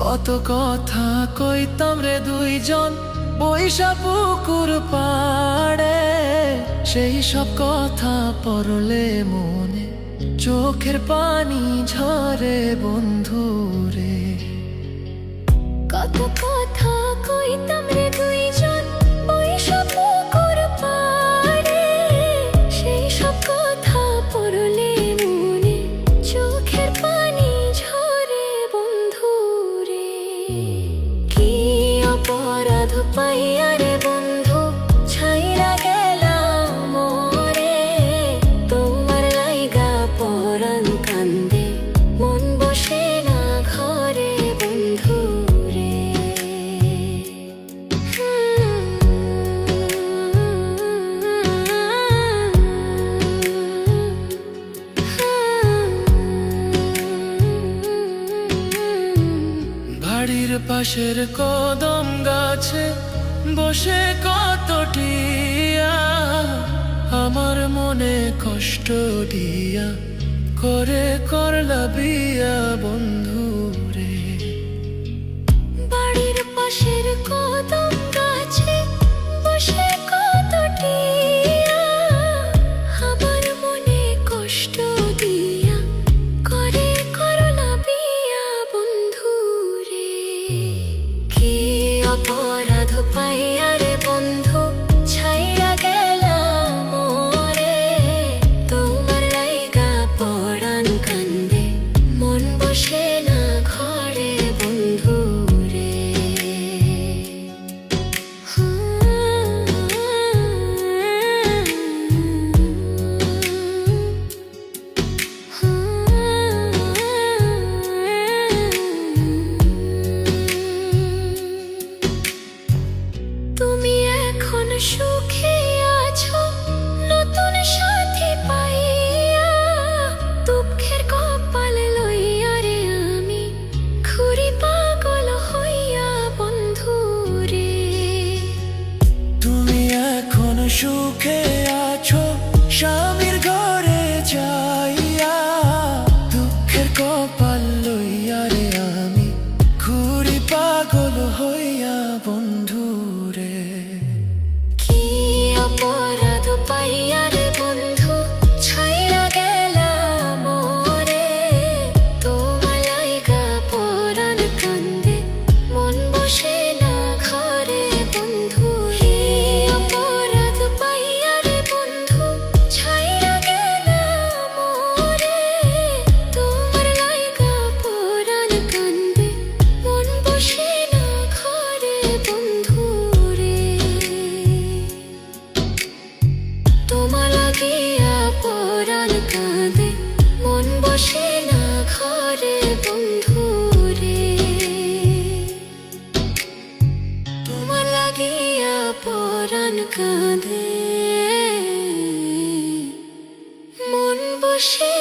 কত কথা কইতাম রে দুইজন বৈশা পুকুর পাড়ে, সেই সব কথা পড়লে মনে চোখের পানি ঝরে বন্ধু রে। কত কথা কইতাম রে দুইজন বৈশা পুকুর পাড়ে, সেই সব কথা পড়লে মনে চোখের পানি ঝরে বন্ধু রে। কি অপরাধ পাইয়া রে বন্ধু ছাইরা গেলাম মোরে, তোমার লাইগা পরাণ কান্দে মন বসে না ঘরে বন্ধু রে। বাড়ির পাশের কদম গাছে বসে কত টিয়া, আমার মনে কষ্ট দিয়া করে করলা বিয়া বন্ধু রে। বাড়ির পাশের কদম গাছে বসে কত টিয়া, আমার মনে কষ্ট দিয়া করে করলা বিয়া বন্ধু রে। কি অপরাধ পাইয়া রে বন্ধু ছাইরা গেলাম মোরে, তোমার লাইগা পরাণ কান্দে মন বসে না ঘরে বন্ধু রে। তুমি এখন সুখে আছো নতুন সাথী পাইয়া, দুঃখের কপাল লইয়া রে আমি ঘুরি পাগল হইয়া বন্ধু রে। তুমি এখন সুখে আছো স্বামীর ঘরে যাইয়া, দুঃখের কপাল লইয়া রে আমি ঘুরি পাগল হইয়া বন্ধু রে। কি অপরাধ পাইয়া রে বন্ধু ছাইরা গেলাম মোরে, তোমার লাইগা পরাণ কান্দে মন বসে না ঘরে বন্ধু রে। অপরাধ পাইয়া রে বন্ধু ছাইরা গেলাম মোরে, তোমার লাইগা পরাণ কান্দে মন বসে না ঘরে বন্ধু রে। তোমার লাগিয়া পরাণ কাঁদে মন বসে না ঘরে বন্ধু রে। তোমার লাগিয়া পরাণ কাঁদে মন বসে